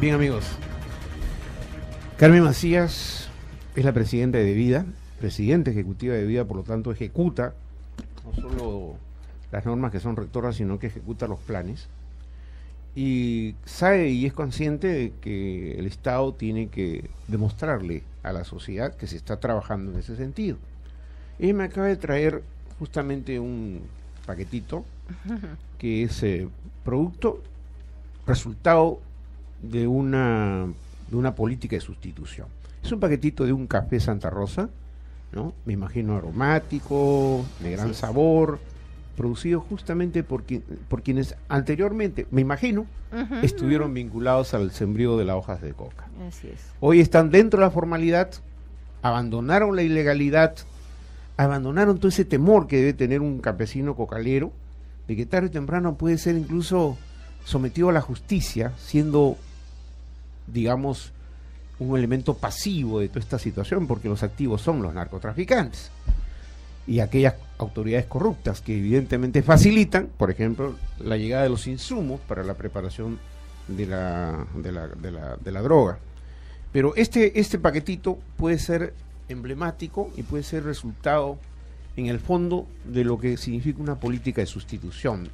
Bien, amigos, Carmen Macías es la presidenta de Vida, presidenta ejecutiva de Vida, por lo tanto ejecuta no solo las normas que son rectoras, sino que ejecuta los planes, y sabe y es consciente de que el Estado tiene que demostrarle a la sociedad que se está trabajando en ese sentido. Ella me acaba de traer justamente un paquetito que es resultado de una política de sustitución. Es un paquetito de un café Santa Rosa, ¿no? Me imagino aromático, de gran sabor, producido justamente por quienes anteriormente, me imagino, estuvieron vinculados al sembrío de las hojas de coca. Así es. Hoy están dentro de la formalidad, abandonaron la ilegalidad, abandonaron todo ese temor que debe tener un campesino cocalero, de que tarde o temprano puede ser incluso sometido a la justicia, siendo, digamos, un elemento pasivo de toda esta situación, porque los activos son los narcotraficantes y aquellas autoridades corruptas que evidentemente facilitan, por ejemplo, la llegada de los insumos para la preparación de la droga. Pero este paquetito puede ser emblemático y puede ser resultado en el fondo de lo que significa una política de sustitución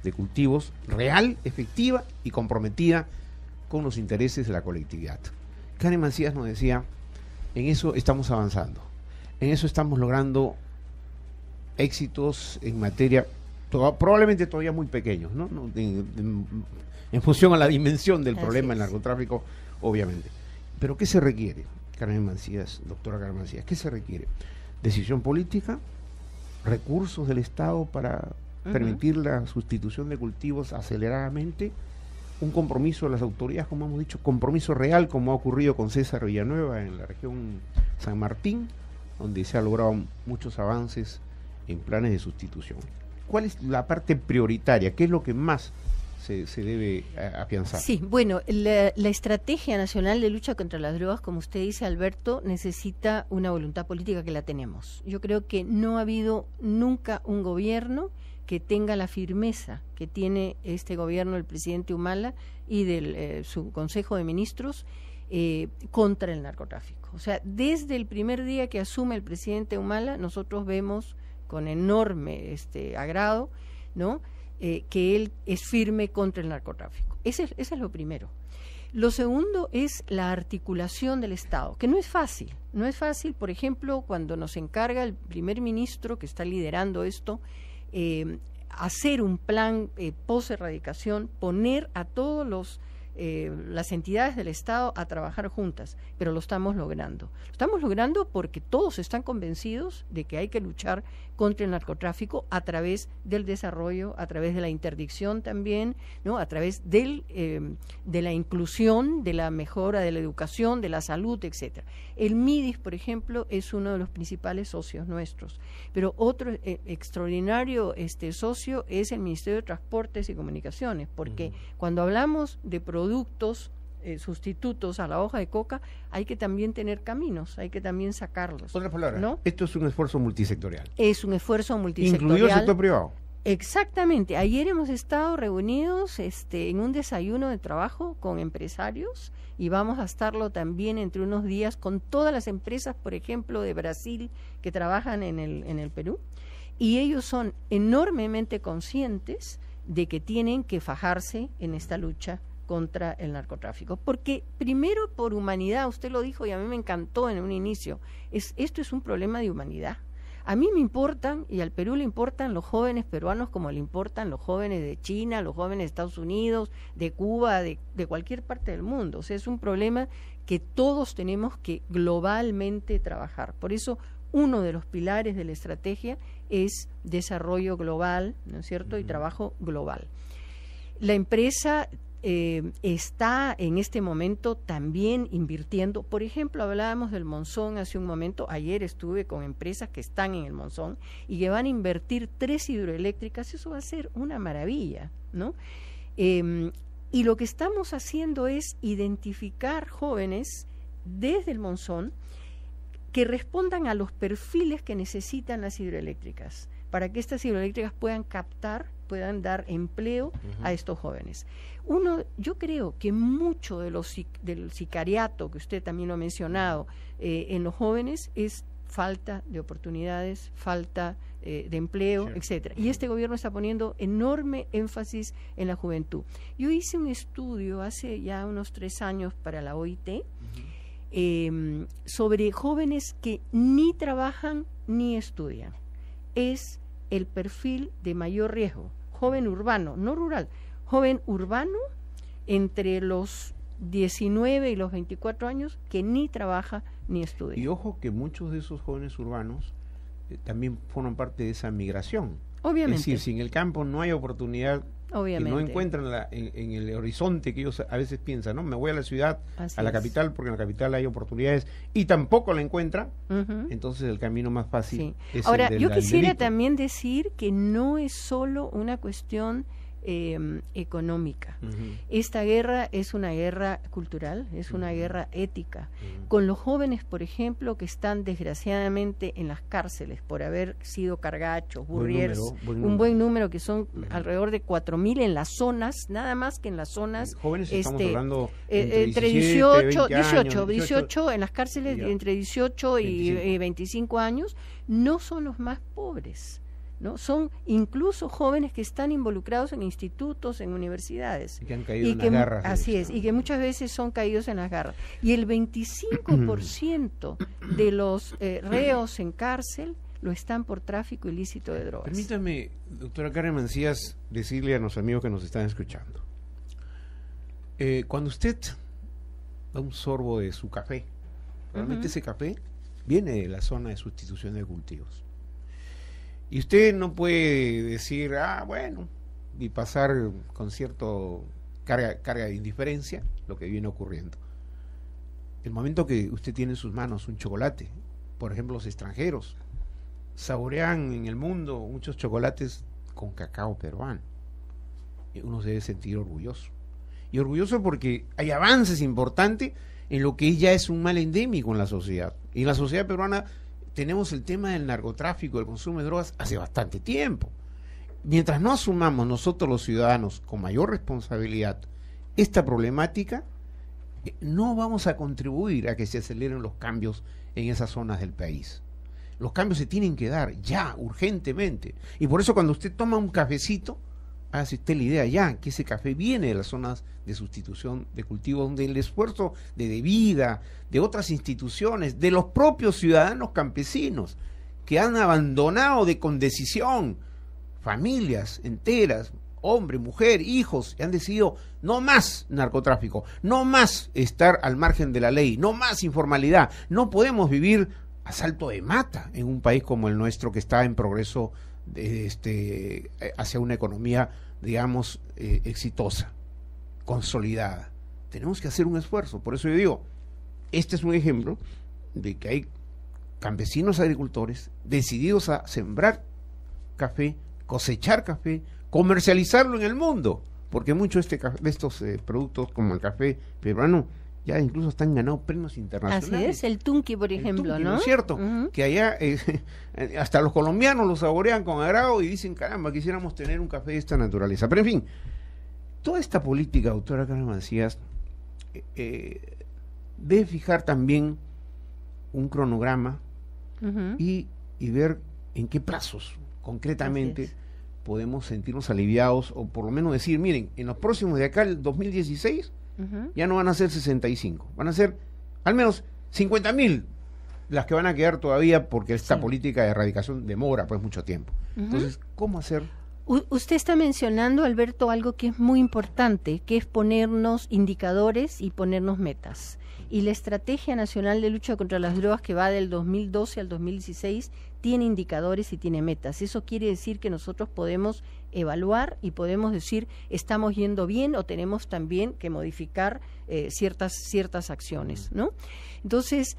de cultivos real, efectiva y comprometida con los intereses de la colectividad. Carmen Macías nos decía, en eso estamos avanzando, en eso estamos logrando éxitos en materia probablemente todavía muy pequeños, ¿no? En función a la dimensión del problema del narcotráfico, obviamente. Pero ¿qué se requiere, Carmen Macías, doctora Carmen Macías? ¿Qué se requiere? Decisión política, recursos del Estado para permitir la sustitución de cultivos aceleradamente, un compromiso de las autoridades, como hemos dicho, compromiso real, como ha ocurrido con César Villanueva en la región San Martín, donde se han logrado muchos avances en planes de sustitución. ¿Cuál es la parte prioritaria? ¿Qué es lo que más se debe afianzar? Sí, bueno, la Estrategia Nacional de Lucha contra las Drogas, como usted dice, Alberto, necesita una voluntad política que la tenemos. Yo creo que no ha habido nunca un gobierno que tenga la firmeza que tiene este gobierno del presidente Humala y del su Consejo de Ministros contra el narcotráfico. O sea, desde el primer día que asume el presidente Humala, nosotros vemos con enorme agrado, ¿no?, que él es firme contra el narcotráfico. Ese es lo primero. Lo segundo es la articulación del Estado, que no es fácil. No es fácil, por ejemplo, cuando nos encarga el primer ministro que está liderando esto, hacer un plan post-erradicación, poner a todos las entidades del Estado a trabajar juntas, pero lo estamos logrando. Lo estamos logrando porque todos están convencidos de que hay que luchar contra el narcotráfico a través del desarrollo, a través de la interdicción también, ¿no?, a través de la inclusión, de la mejora de la educación, de la salud, etcétera. El MIDIS, por ejemplo, es uno de los principales socios nuestros, pero otro extraordinario socio es el Ministerio de Transportes y Comunicaciones, porque cuando hablamos de productos sustitutos a la hoja de coca, hay que también tener caminos, hay que también sacarlos. Otra palabra, ¿no? Esto es un esfuerzo multisectorial. Es un esfuerzo multisectorial. Incluido el sector privado. Exactamente. Ayer hemos estado reunidos en un desayuno de trabajo con empresarios y vamos a estarlo también entre unos días con todas las empresas, por ejemplo, de Brasil que trabajan en el Perú, y ellos son enormemente conscientes de que tienen que fajarse en esta lucha contra el narcotráfico, porque primero por humanidad, usted lo dijo y a mí me encantó en un inicio, esto es un problema de humanidad. A mí me importan, y al Perú le importan los jóvenes peruanos como le importan los jóvenes de China, los jóvenes de Estados Unidos, de Cuba, de cualquier parte del mundo. O sea, es un problema que todos tenemos que globalmente trabajar. Por eso, uno de los pilares de la estrategia es desarrollo global, ¿no es cierto?, y trabajo global. La empresa está en este momento también invirtiendo. Por ejemplo, hablábamos del Monzón hace un momento. Ayer estuve con empresas que están en el Monzón y que van a invertir 3 hidroeléctricas. Eso va a ser una maravilla, ¿no? Y lo que estamos haciendo es identificar jóvenes desde el Monzón que respondan a los perfiles que necesitan las hidroeléctricas, para que estas hidroeléctricas puedan captar puedan dar empleo a estos jóvenes. Yo creo que mucho del sicariato, que usted también lo ha mencionado, en los jóvenes es falta de oportunidades, falta de empleo, etcétera. Y este gobierno está poniendo enorme énfasis en la juventud. Yo hice un estudio hace ya unos 3 años para la OIT sobre jóvenes que ni trabajan ni estudian. Es el perfil de mayor riesgo. Joven urbano, no rural, joven urbano entre los 19 y los 24 años que ni trabaja ni estudia. Y ojo que muchos de esos jóvenes urbanos también forman parte de esa migración. Obviamente. Es decir, si en el campo no hay oportunidad, obviamente, que no encuentran en el horizonte que ellos a veces piensan, ¿no? Me voy a la ciudad, así a la capital, porque en la capital hay oportunidades, y tampoco la encuentran, entonces el camino más fácil es Ahora, el yo quisiera delito. también decir que no es solo una cuestión económica. Esta guerra es una guerra cultural, es una guerra ética. Con los jóvenes, por ejemplo, que están desgraciadamente en las cárceles por haber sido cargachos, burriers, un buen número que son alrededor de 4.000 en las zonas, nada más que en las zonas. Jóvenes estamos hablando entre 18 en las cárceles, entre 18 y 25 años, no son los más pobres, ¿no? Son incluso jóvenes que están involucrados en institutos, en universidades. Y que han caído en las garras. Así es, y que muchas veces son caídos en las garras. Y el 25% de los reos en cárcel lo están por tráfico ilícito de drogas. Permítame, doctora Karen Mancías, decirle a los amigos que nos están escuchando. Cuando usted da un sorbo de su café, realmente ese café viene de la zona de sustitución de cultivos. Y usted no puede decir, bueno, y pasar con cierto carga de indiferencia lo que viene ocurriendo. El momento que usted tiene en sus manos un chocolate, por ejemplo, los extranjeros saborean en el mundo muchos chocolates con cacao peruano. Y uno se debe sentir orgulloso. Y orgulloso porque hay avances importantes en lo que ya es un mal endémico en la sociedad. Y en la sociedad peruana tenemos el tema del narcotráfico, del consumo de drogas hace bastante tiempo. Mientras no asumamos nosotros los ciudadanos con mayor responsabilidad esta problemática, no vamos a contribuir a que se aceleren los cambios en esas zonas del país. Los cambios se tienen que dar ya, urgentemente. Y por eso cuando usted toma un cafecito, hágase usted la idea ya, que ese café viene de las zonas de sustitución de cultivo, donde el esfuerzo de vida, de otras instituciones, de los propios ciudadanos campesinos, que han abandonado con decisión familias enteras, hombre, mujer, hijos, y han decidido no más narcotráfico, no más estar al margen de la ley, no más informalidad. No podemos vivir a salto de mata en un país como el nuestro, que está en progreso hacia una economía, digamos, exitosa, consolidada. Tenemos que hacer un esfuerzo. Por eso yo digo, este es un ejemplo de que hay campesinos agricultores decididos a sembrar café, cosechar café, comercializarlo en el mundo, porque muchos de estos productos, como el café peruano, ya incluso están ganando premios internacionales. Así es, el tunqui, por ejemplo, ¿no? ¿No es cierto? Que allá hasta los colombianos lo saborean con agrado y dicen, caramba, quisiéramos tener un café de esta naturaleza. Pero en fin, toda esta política, doctora Karen Mancías, debe fijar también un cronograma y ver en qué plazos concretamente podemos sentirnos aliviados, o por lo menos decir, miren, en los próximos de acá, el 2016, ya no van a ser 65, van a ser al menos 50.000 las que van a quedar todavía, porque esta política de erradicación demora pues mucho tiempo. Entonces, ¿cómo hacer? Usted está mencionando, Alberto, algo que es muy importante, que es ponernos indicadores y ponernos metas. Y la Estrategia Nacional de Lucha contra las Drogas, que va del 2012 al 2016, tiene indicadores y tiene metas. Eso quiere decir que nosotros podemos evaluar y podemos decir, estamos yendo bien, o tenemos también que modificar ciertas acciones, ¿no? Entonces,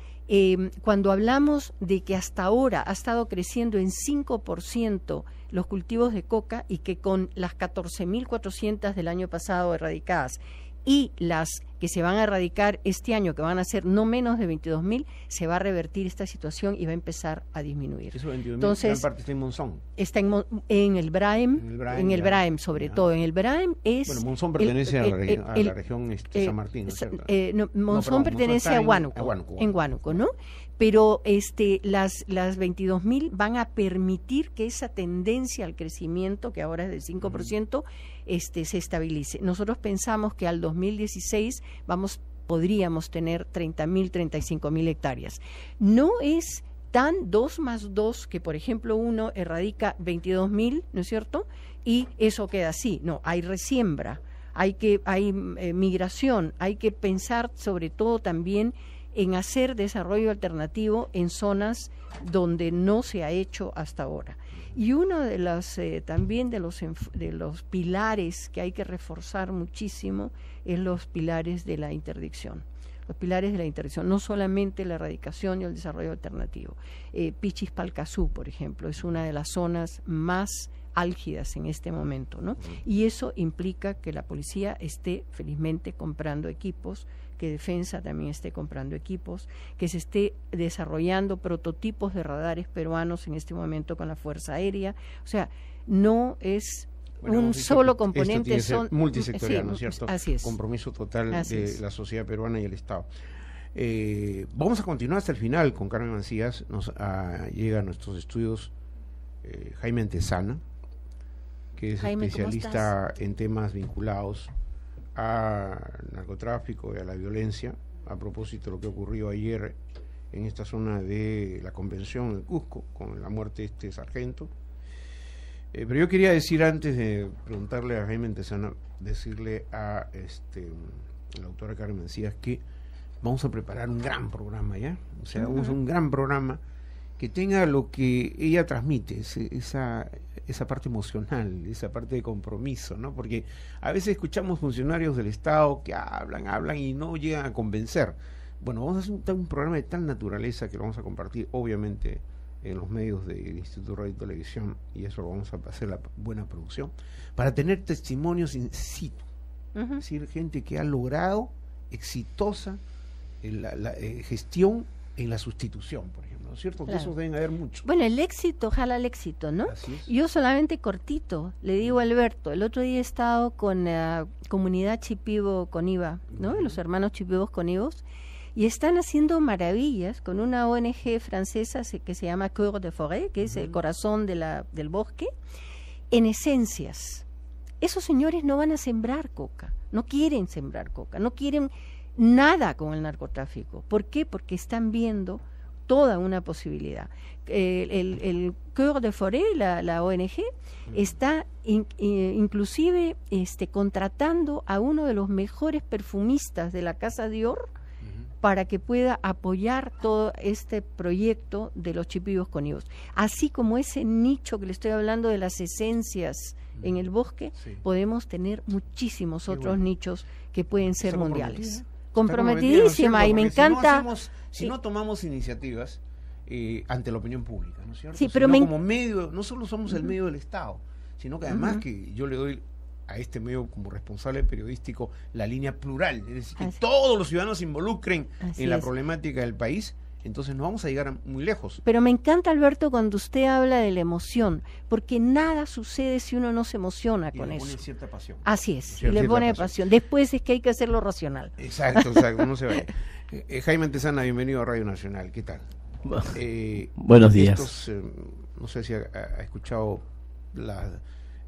cuando hablamos de que hasta ahora ha estado creciendo en 5% los cultivos de coca, y que con las 14.400 del año pasado erradicadas, y las que se van a erradicar este año, que van a ser no menos de 22.000, se va a revertir esta situación y va a empezar a disminuir. Eso 22.000, entonces, gran parte está en Monzón. Está en el Braem, sobre todo. En el Braem es... Bueno, Monzón pertenece a la región San Martín, ¿no es cierto? Monzón pertenece a Huánuco, en Huánuco, ¿no? Pero las 22.000 van a permitir que esa tendencia al crecimiento, que ahora es del 5%, se estabilice. Nosotros pensamos que al 2016 podríamos tener 30.000, 35.000 hectáreas. No es tan 2 más 2 que, por ejemplo, uno erradica 22.000, ¿no es cierto? Y eso queda así. No, hay resiembra, hay migración, hay que pensar sobre todo también en hacer desarrollo alternativo en zonas donde no se ha hecho hasta ahora. Y uno de los también de los pilares que hay que reforzar muchísimo es los pilares de la interdicción. Los pilares de la interdicción, no solamente la erradicación y el desarrollo alternativo. Pichispalcazú, por ejemplo, es una de las zonas más álgidas en este momento, ¿no? Y eso implica que la policía esté felizmente comprando equipos, que Defensa también esté comprando equipos, que se esté desarrollando prototipos de radares peruanos en este momento con la Fuerza Aérea. O sea, no es un solo componente, son multisectorial, ¿no es cierto? Así es. Compromiso total de la sociedad peruana y el Estado. Vamos a continuar hasta el final con Carmen Mancías. Llega a nuestros estudios Jaime Antezana, que es especialista en temas vinculados a narcotráfico y a la violencia, a propósito de lo que ocurrió ayer en esta zona de la convención de Cusco, con la muerte de este sargento. Pero yo quería decir, antes de preguntarle a Jaime Antezana, decirle a la autora Carmen Mancías que vamos a preparar un gran programa, ¿ya? O sea, un gran programa que tenga lo que ella transmite, esa parte emocional, esa parte de compromiso, ¿no? Porque a veces escuchamos funcionarios del Estado que hablan y no llegan a convencer. Bueno, vamos a hacer un programa de tal naturaleza que lo vamos a compartir, obviamente, en los medios del Instituto Radio y Televisión, y eso lo vamos a hacer la buena producción, para tener testimonios in situ, es decir, gente que ha logrado exitosa la gestión en la sustitución, por ejemplo, ¿no es cierto? Claro. Que esos deben haber muchos. Bueno, el éxito jala el éxito, ¿no? Yo solamente cortito, le digo a Alberto, el otro día he estado con la comunidad Chipibo Coniva, ¿no? Los hermanos Chipibos Conivos, y están haciendo maravillas con una ONG francesa que se llama Cœur de Forêt, que es el corazón del bosque, en esencias. Esos señores no van a sembrar coca, no quieren sembrar coca, no quieren nada con el narcotráfico. ¿Por qué? Porque están viendo toda una posibilidad. El Cœur de Forêt, la ONG, está inclusive contratando a uno de los mejores perfumistas de la Casa Dior para que pueda apoyar todo este proyecto de los Chipibos Conivos. Así como ese nicho que le estoy hablando de las esencias en el bosque, podemos tener muchísimos otros nichos que pueden ser mundiales. Comprometidísima, y me encanta. Si no tomamos iniciativas ante la opinión pública, ¿no es cierto? Sí, pero como medio, no solo somos el medio del Estado, sino que además que yo le doy a este medio como responsable periodístico la línea plural, es decir, que todos los ciudadanos se involucren en la problemática del país, entonces no vamos a llegar muy lejos. Pero me encanta, Alberto, cuando usted habla de la emoción, porque nada sucede si uno no se emociona con eso. Le pone cierta pasión. Así es, y le pone pasión. Después es que hay que hacerlo racional. Exacto, no se vaya. Jaime Antezana, bienvenido a Radio Nacional, ¿qué tal? Buenos días. No sé si ha escuchado las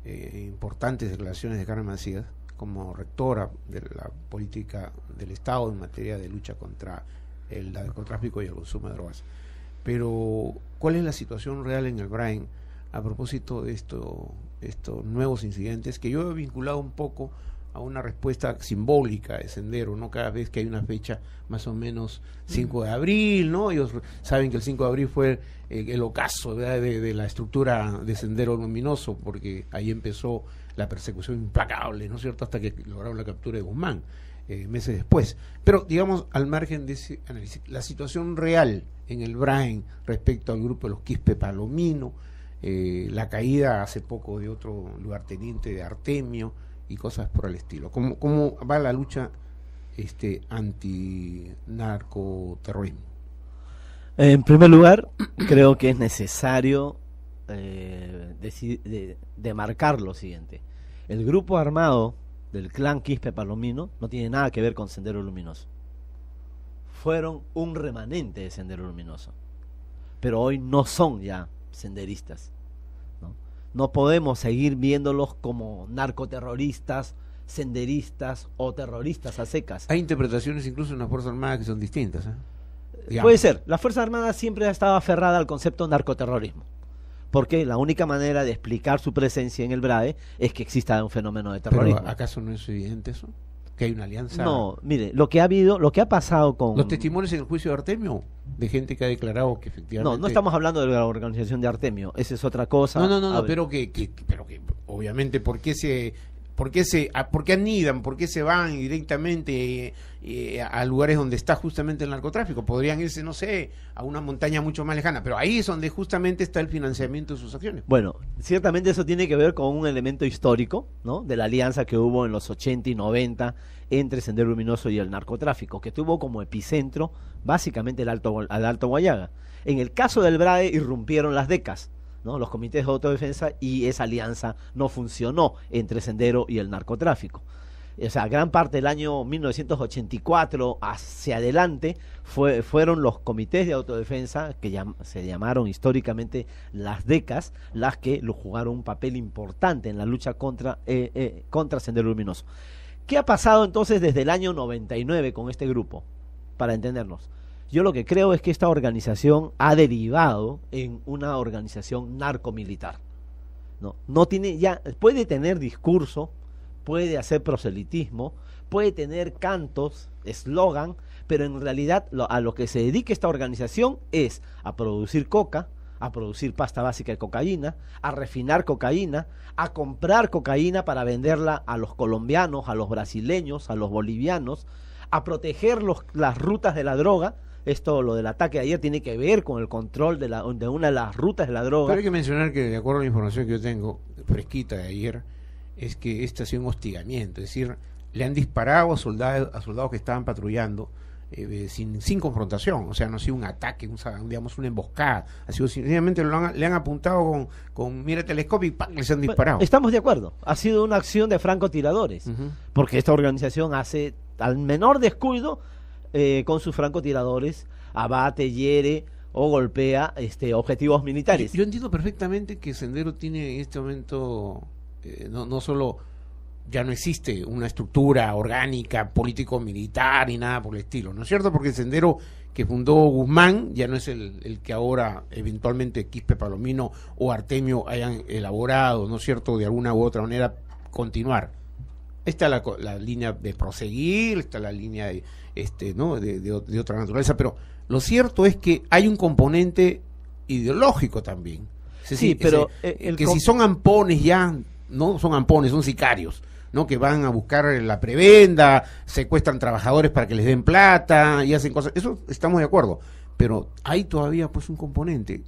importantes declaraciones de Carmen Mancías como rectora de la política del Estado en materia de lucha contra el narcotráfico y el consumo de drogas. Pero, ¿cuál es la situación real en el Braem a propósito de estos nuevos incidentes que yo he vinculado un poco a una respuesta simbólica de Sendero, ¿no? Cada vez que hay una fecha, más o menos 5 de abril, ¿no? Ellos saben que el 5 de abril fue el ocaso, ¿verdad?, de la estructura de Sendero Luminoso, porque ahí empezó la persecución implacable, ¿no es cierto?, hasta que lograron la captura de Guzmán, meses después. Pero, digamos, al margen de ese análisis, la situación real en el Braem respecto al grupo de los Quispe Palomino, la caída hace poco de otro lugarteniente de Artemio, y cosas por el estilo. ¿Cómo va la lucha anti-narcoterrorismo? En primer lugar, creo que es necesario demarcar lo siguiente. El grupo armado del clan Quispe Palomino no tiene nada que ver con Sendero Luminoso. Fueron un remanente de Sendero Luminoso, pero hoy no son ya senderistas, ¿no? No podemos seguir viéndolos como narcoterroristas, senderistas o terroristas a secas. Hay interpretaciones incluso en las Fuerzas Armadas que son distintas, Puede ser. La Fuerza Armada siempre ha estado aferrada al concepto narcoterrorismo, porque la única manera de explicar su presencia en el BRAE es que exista un fenómeno de terrorismo. ¿Pero acaso no es evidente eso? ¿Que hay una alianza? No, mire, lo que ha pasado con... Los testimonios en el juicio de Artemio, de gente que ha declarado que efectivamente... No estamos hablando de la organización de Artemio, esa es otra cosa. No, pero que obviamente, ¿por qué anidan? ¿Por qué se van directamente a lugares donde está justamente el narcotráfico? Podrían irse, no sé, a una montaña mucho más lejana, pero ahí es donde justamente está el financiamiento de sus acciones. Bueno, ciertamente eso tiene que ver con un elemento histórico, ¿no? De la alianza que hubo en los 80 y 90 entre Sendero Luminoso y el narcotráfico, que tuvo como epicentro básicamente al Alto Guayaga. En el caso del BRAE irrumpieron las DECAS, ¿no? Los comités de autodefensa, y esa alianza no funcionó entre Sendero y el narcotráfico. O sea, gran parte del año 1984 hacia adelante fueron los comités de autodefensa, que se llamaron históricamente las DECAS, las que jugaron un papel importante en la lucha contra Sendero Luminoso. ¿Qué ha pasado entonces desde el año 99 con este grupo? Para entendernos. Yo lo que creo es que esta organización ha derivado en una organización narcomilitar. No tiene ya, puede tener discurso, puede hacer proselitismo, puede tener cantos, eslogan, pero en realidad a lo que se dedica esta organización es a producir coca, a producir pasta básica de cocaína, a refinar cocaína, a comprar cocaína para venderla a los colombianos, a los brasileños, a los bolivianos, a proteger las rutas de la droga. Esto, lo del ataque de ayer, tiene que ver con el control de una de las rutas de la droga. Pero hay que mencionar que, de acuerdo a la información que yo tengo, fresquita de ayer, es que este ha sido un hostigamiento. Es decir, le han disparado a soldados que estaban patrullando sin confrontación. O sea, no ha sido un ataque, digamos, una emboscada. Ha sido simplemente le han apuntado con mira telescopio y ¡pam!, les han disparado. Estamos de acuerdo. Ha sido una acción de francotiradores. Porque esta organización hace, al menor descuido, con sus francotiradores, abate, hiere o golpea objetivos militares. Yo entiendo perfectamente que Sendero tiene en este momento no solo ya no existe una estructura orgánica político-militar ni nada por el estilo, ¿no es cierto? Porque el Sendero que fundó Guzmán ya no es el que ahora eventualmente Quispe Palomino o Artemio hayan elaborado, ¿no es cierto?, de alguna u otra manera continuar. Está la línea de proseguir, está la línea de de otra naturaleza, pero lo cierto es que hay un componente ideológico también. Sí, pero si son ampones ya, no son ampones, son sicarios, ¿no? Que van a buscar la prebenda, secuestran trabajadores para que les den plata y hacen cosas. Eso estamos de acuerdo, pero hay todavía pues un componente.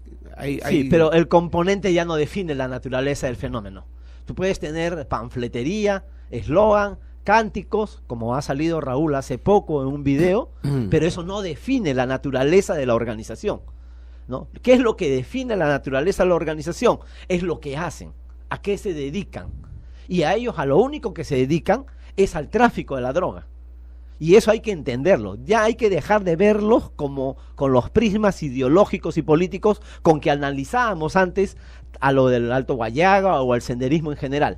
Pero el componente ya no define la naturaleza del fenómeno. Tú puedes tener panfletería, eslogan, cánticos, como ha salido Raúl hace poco en un video, pero eso no define la naturaleza de la organización, ¿no? ¿Qué es lo que define la naturaleza de la organización? Es lo que hacen, a qué se dedican. Y a ellos, a lo único que se dedican es al tráfico de la droga. Y eso hay que entenderlo. Ya hay que dejar de verlos como con los prismas ideológicos y políticos con que analizábamos antes a lo del Alto Guayaga o al senderismo en general,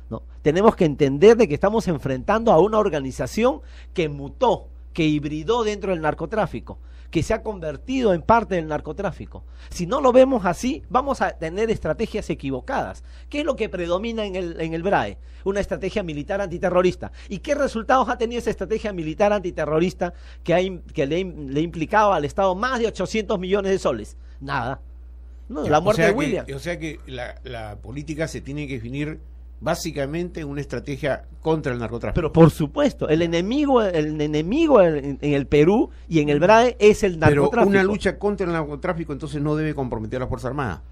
¿no? Tenemos que entender de que estamos enfrentando a una organización que mutó, que hibridó dentro del narcotráfico, que se ha convertido en parte del narcotráfico. Si no lo vemos así, vamos a tener estrategias equivocadas. ¿Qué es lo que predomina en el BRAE? Una estrategia militar antiterrorista. ¿Y qué resultados ha tenido esa estrategia militar antiterrorista que le implicaba al Estado más de 800 millones de soles? Nada. No, la muerte de William. O sea que la política se tiene que definir básicamente una estrategia contra el narcotráfico. Pero por supuesto, el enemigo en el Perú y en el BRAE es el narcotráfico. Pero una lucha contra el narcotráfico entonces no debe comprometer a la Fuerza Armada.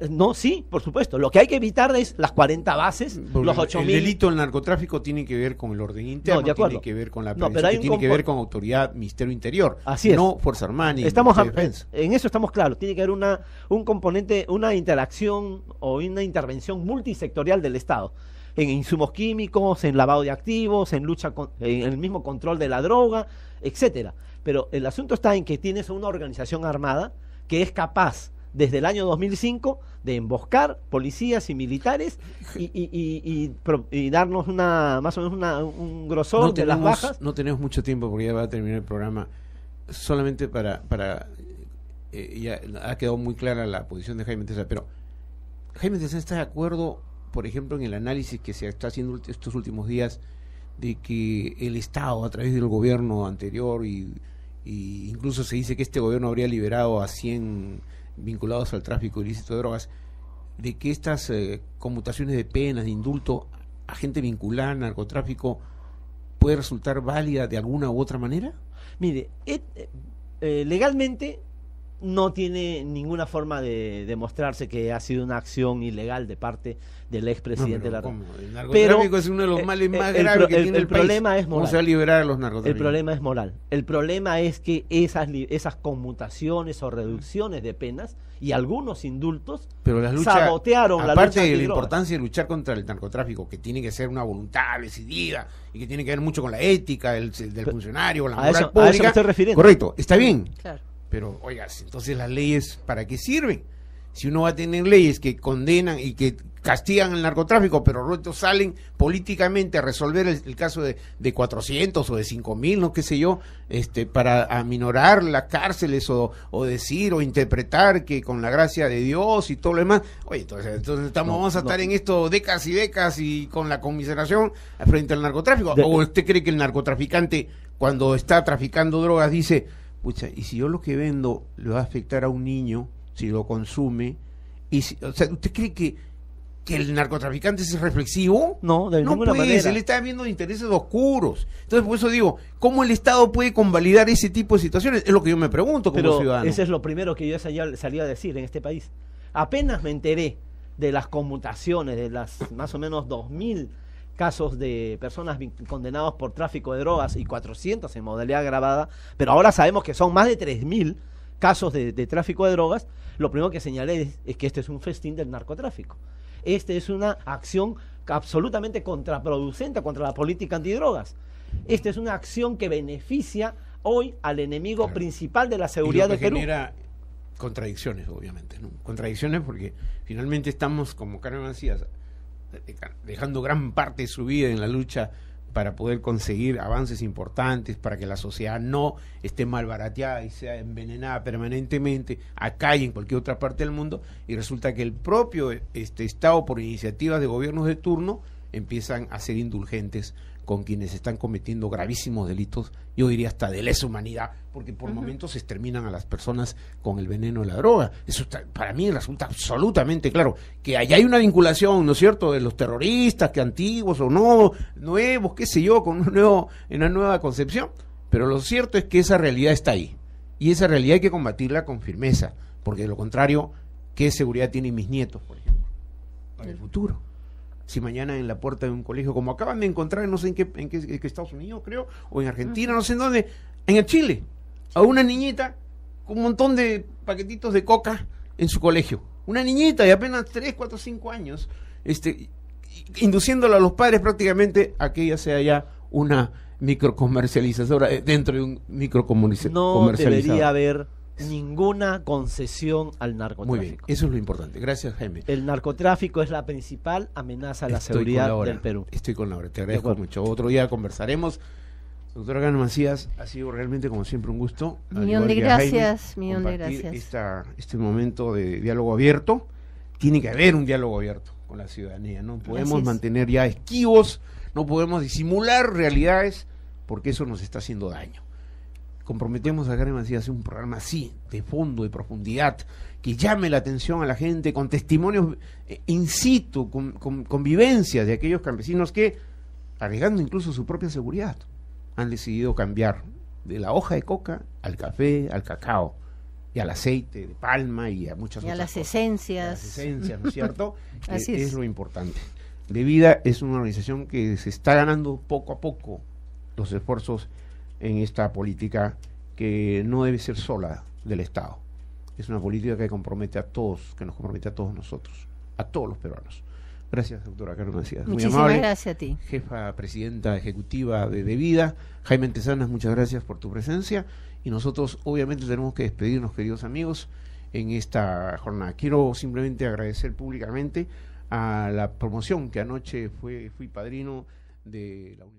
No, sí, por supuesto. Lo que hay que evitar es las 40 bases, los 8.000. El delito del narcotráfico tiene que ver con el orden interno, de acuerdo. tiene que ver con la No, prevención, tiene que ver con autoridad, Ministerio Interior, así es. no Fuerza Armada ni Defensa. En eso estamos claros. Tiene que haber un componente, una interacción o una intervención multisectorial del Estado. En insumos químicos, en lavado de activos, en lucha en el mismo control de la droga, etcétera. Pero el asunto está en que tienes una organización armada que es capaz, desde el año 2005, de emboscar policías y militares y darnos más o menos un grosor de las bajas. No tenemos mucho tiempo porque ya va a terminar el programa. Solamente ya ha quedado muy clara la posición de Jaime Tesa, pero Jaime Tesa está de acuerdo, por ejemplo, en el análisis que se está haciendo estos últimos días de que el Estado, a través del gobierno anterior y incluso se dice que este gobierno habría liberado a 100 vinculados al tráfico ilícito de drogas, de que estas conmutaciones de penas, de indulto a gente vinculada al narcotráfico puede resultar válida de alguna u otra manera? Mire, legalmente no tiene ninguna forma de demostrarse que ha sido una acción ilegal de parte del expresidente de la República. El narcotráfico es uno de los males más graves que tiene el país. Problema es moral. ¿Cómo se va a liberar a los narcotraficantes? El problema es moral. El problema es que esas conmutaciones o reducciones de penas y algunos indultos sabotearon la lucha aparte de la antidrogas. Importancia de luchar contra el narcotráfico, que tiene que ser una voluntad decidida y que tiene que ver mucho con la ética del funcionario, la moral pública. A eso me estoy refiriendo. Correcto, está bien. Claro. Pero, oiga, entonces las leyes, ¿para qué sirven? Si uno va a tener leyes que condenan y que castigan el narcotráfico, pero luego salen políticamente a resolver el caso de 400 o de 5.000, no qué sé yo, para aminorar las cárceles o decir o interpretar que con la gracia de Dios y todo lo demás, oye, entonces vamos a estar en esto décadas y décadas y con la conmiseración frente al narcotráfico. ¿O usted cree que el narcotraficante, cuando está traficando drogas, dice, pucha, y si yo lo que vendo le va a afectar a un niño si lo consume? O sea, ¿usted cree que el narcotraficante es reflexivo? No, de ninguna manera. Él está viendo intereses oscuros. Entonces, por eso digo, ¿cómo el Estado puede convalidar ese tipo de situaciones? Es lo que yo me pregunto como ciudadano. Ese es lo primero que yo salí a decir en este país. Apenas me enteré de las conmutaciones, de las más o menos 2.000 casos de personas condenados por tráfico de drogas y 400 en modalidad agravada, pero ahora sabemos que son más de 3.000 casos de tráfico de drogas. Lo primero que señalé es que este es un festín del narcotráfico. Esta es una acción absolutamente contraproducente contra la política antidrogas. Esta es una acción que beneficia hoy al enemigo principal de la seguridad del Perú. Genera contradicciones, obviamente, ¿no? Contradicciones porque finalmente estamos, como Carmen decía, dejando gran parte de su vida en la lucha para poder conseguir avances importantes, para que la sociedad no esté malbarateada y sea envenenada permanentemente acá y en cualquier otra parte del mundo, y resulta que el propio Estado, por iniciativas de gobiernos de turno, empiezan a ser indulgentes con quienes están cometiendo gravísimos delitos, yo diría hasta de lesa humanidad, porque por momentos se exterminan a las personas con el veneno de la droga. Eso para mí resulta absolutamente claro, que allá hay una vinculación, ¿no es cierto?, de los terroristas, que antiguos o no, nuevos, qué sé yo, con una nueva concepción, pero lo cierto es que esa realidad está ahí, y esa realidad hay que combatirla con firmeza, porque de lo contrario, ¿qué seguridad tienen mis nietos, por ejemplo, para el futuro? Si mañana en la puerta de un colegio, como acaban de encontrar, no sé en qué Estados Unidos, creo, o en Argentina, no sé en dónde, en el Chile, a una niñita con un montón de paquetitos de coca en su colegio. Una niñita de apenas 3, 4, 5 años, induciéndola a los padres prácticamente a que ella sea ya una microcomercializadora dentro de un microcomercializador. No debería haber ninguna concesión al narcotráfico. Muy bien, eso es lo importante. Gracias, Jaime. El narcotráfico es la principal amenaza a la seguridad del Perú. Estoy con Laura, te agradezco mucho. Otro día conversaremos. Doctora Carmen Macías, ha sido realmente como siempre un gusto. Millón de gracias, millón de gracias. Este momento de diálogo abierto. Tiene que haber un diálogo abierto con la ciudadanía. No podemos mantener ya esquivos, no podemos disimular realidades, porque eso nos está haciendo daño. Comprometemos a Carmen Macías a hacer un programa así, de fondo, de profundidad, que llame la atención a la gente, con testimonios in situ, con vivencias de aquellos campesinos que, arriesgando incluso su propia seguridad, han decidido cambiar de la hoja de coca al café, al cacao, y al aceite de palma y a muchas y a otras las cosas. esencias. A las esencias, ¿no es cierto? Así Es es. lo importante. De Vida es una organización que se está ganando poco a poco los esfuerzos en esta política que no debe ser sola del Estado. Es una política que compromete a todos, que nos compromete a todos nosotros, a todos los peruanos. Gracias, doctora Carmen Macías. Muy Muchísimas amable. gracias a ti. Jefa presidenta ejecutiva de Vida. Jaime Tesanas, muchas gracias por tu presencia. Y nosotros obviamente tenemos que despedirnos, queridos amigos, en esta jornada. Quiero simplemente agradecer públicamente a la promoción que anoche fui padrino de la Universidad.